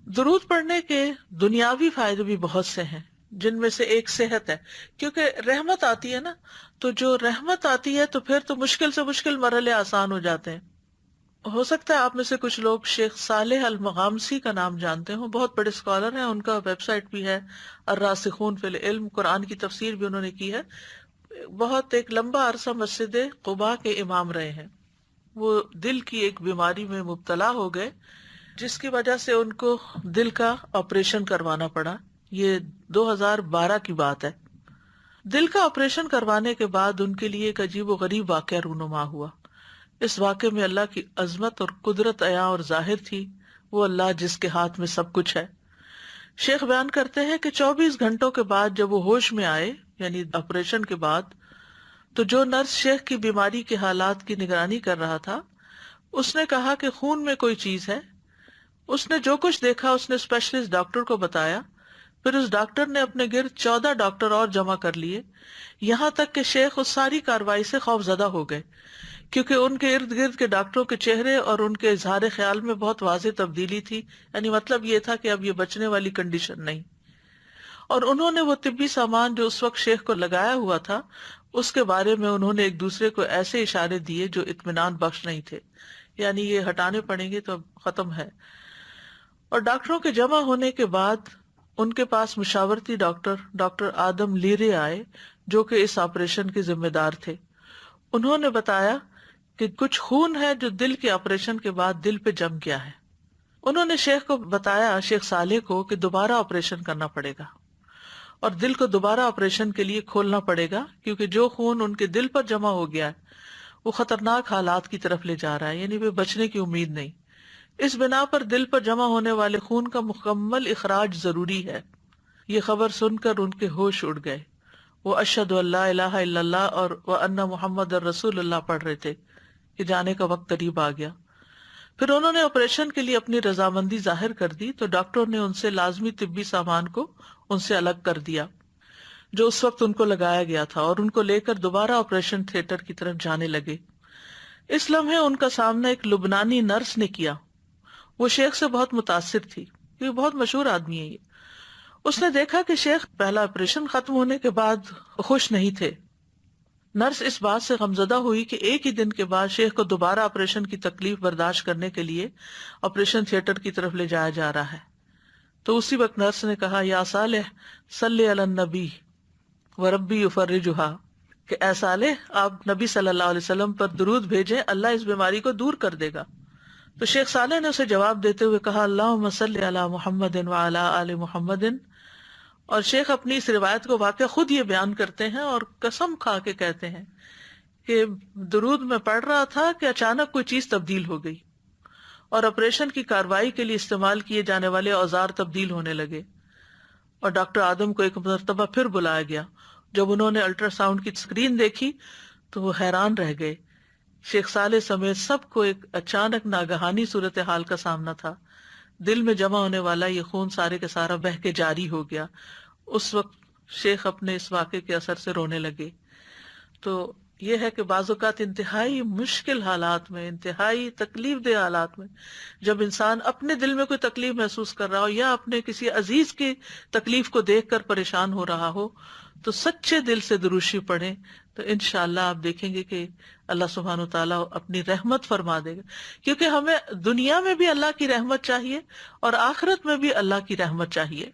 درود پڑھنے کے دنیاوی فائدے بھی بہت سے ہیں، جن میں سے ایک صحت ہے، کیونکہ رحمت آتی ہے نا، تو جو رحمت آتی ہے تو پھر تو مشکل سے مشکل مرحلے آسان ہو جاتے ہیں۔ ہو سکتا ہے آپ میں سے کچھ لوگ شیخ صالح المغامسی کا نام جانتے ہوں، بہت بڑے اسکالر ہیں، ان کا ویب سائٹ بھی ہے الراسخون فی العلم، قرآن کی تفسیر بھی انہوں نے کی ہے، بہت ایک لمبا عرصہ مسجد قباء کے امام رہے ہیں۔ وہ دل کی ایک بیماری میں مبتلا ہو گئے، جس کی وجہ سے ان کو دل کا آپریشن کروانا پڑا۔ یہ 2012 کی بات ہے۔ دل کا آپریشن کروانے کے بعد ان کے لیے ایک عجیب و غریب واقعہ رونما ہوا۔ اس واقعے میں اللہ کی عظمت اور قدرت عیاں اور ظاہر تھی، وہ اللہ جس کے ہاتھ میں سب کچھ ہے۔ شیخ بیان کرتے ہیں کہ 24 گھنٹوں کے بعد جب وہ ہوش میں آئے، یعنی آپریشن کے بعد، تو جو نرس شیخ کی بیماری کے حالات کی نگرانی کر رہا تھا، اس نے کہا کہ خون میں کوئی چیز ہے۔ اس نے جو کچھ دیکھا اس نے اسپیشلسٹ ڈاکٹر کو بتایا، پھر اس ڈاکٹر نے اپنے گرد 14 ڈاکٹر اور جمع کر لیے، یہاں تک کہ شیخ اس ساری کارروائی سے خوف زدہ ہو گئے، کیونکہ ان کے ارد گرد کے ڈاکٹروں کے چہرے اور ان کے اظہار خیال میں بہت واضح تبدیلی تھی، یعنی مطلب یہ تھا کہ اب یہ بچنے والی کنڈیشن نہیں۔ اور انہوں نے وہ طبی سامان جو اس وقت شیخ کو لگایا ہوا تھا، اس کے بارے میں انہوں نے ایک دوسرے کو ایسے اشارے دیے جو اطمینان بخش نہیں تھے، یعنی یہ ہٹانے پڑیں گے تو اب ختم ہے۔ اور ڈاکٹروں کے جمع ہونے کے بعد ان کے پاس مشاورتی ڈاکٹر آدم لیرے آئے، جو کہ اس آپریشن کے ذمہ دار تھے۔ انہوں نے بتایا کہ کچھ خون ہے جو دل کے آپریشن کے بعد دل پہ جم گیا ہے۔ انہوں نے شیخ کو بتایا، شیخ صالح کو، کہ دوبارہ آپریشن کرنا پڑے گا اور دل کو دوبارہ آپریشن کے لیے کھولنا پڑے گا، کیونکہ جو خون ان کے دل پر جمع ہو گیا ہے وہ خطرناک حالات کی طرف لے جا رہا ہے، یعنی وہ بچنے کی امید نہیں۔ اس بنا پر دل پر جمع ہونے والے خون کا مکمل اخراج ضروری ہے۔ یہ خبر سن کر ان کے ہوش اڑ گئے، وہ اشہد ان لا الہ الا اللہ اور وان محمد رسول اللہ پڑھ رہے تھے کہ جانے کا وقت قریب آ گیا۔ پھر انہوں نے آپریشن کے لیے اپنی رضامندی ظاہر کر دی تو ڈاکٹروں نے ان سے لازمی طبی سامان کو ان سے الگ کر دیا جو اس وقت ان کو لگایا گیا تھا، اور ان کو لے کر دوبارہ آپریشن تھیٹر کی طرف جانے لگے۔ اس لمحے ان کا سامنا ایک لبنانی نرس نے کیا۔ وہ شیخ سے بہت متاثر تھی، یہ بہت مشہور آدمی ہے۔ اس نے دیکھا کہ شیخ پہلا آپریشن ختم ہونے کے بعد خوش نہیں تھے۔ نرس اس بات سے غمزدہ ہوئی کہ ایک ہی دن کے بعد شیخ کو دوبارہ آپریشن کی تکلیف برداشت کرنے کے لیے آپریشن تھیٹر کی طرف لے جایا جا رہا ہے۔ تو اسی وقت نرس نے کہا، یا صالح صلی علی النبی وربی یفرجھا، کہ اے صالح آپ نبی صلی اللہ علیہ وسلم پر درود بھیجیں، اللہ اس بیماری کو دور کر دے گا۔ تو شیخ صالح نے اسے جواب دیتے ہوئے کہا، اللہم صلی علی محمد وعلی آل محمد۔ اور شیخ اپنی اس روایت کو واقعہ خود یہ بیان کرتے ہیں اور قسم کھا کے کہتے ہیں کہ درود میں پڑھ رہا تھا کہ اچانک کوئی چیز تبدیل ہو گئی اور آپریشن کی کاروائی کے لیے استعمال کیے جانے والے اوزار تبدیل ہونے لگے، اور ڈاکٹر آدم کو ایک مرتبہ پھر بلایا گیا۔ جب انہوں نے الٹرا ساؤنڈ کی اسکرین دیکھی تو وہ حیران رہ گئے۔ شیخ صالح سمیت سب کو ایک اچانک ناگہانی صورتحال کا سامنا تھا۔ دل میں جمع ہونے والا یہ خون سارے کا سارا بہہ کے جاری ہو گیا۔ اس وقت شیخ اپنے اس واقعے کے اثر سے رونے لگے۔ تو یہ ہے کہ بعض اوقات انتہائی مشکل حالات میں، انتہائی تکلیف دہ حالات میں، جب انسان اپنے دل میں کوئی تکلیف محسوس کر رہا ہو یا اپنے کسی عزیز کی تکلیف کو دیکھ کر پریشان ہو رہا ہو، تو سچے دل سے دروشی پڑھیں، تو انشاءاللہ آپ دیکھیں گے کہ اللہ سبحانہ و تعالیٰ اپنی رحمت فرما دے گا، کیونکہ ہمیں دنیا میں بھی اللہ کی رحمت چاہیے اور آخرت میں بھی اللہ کی رحمت چاہیے۔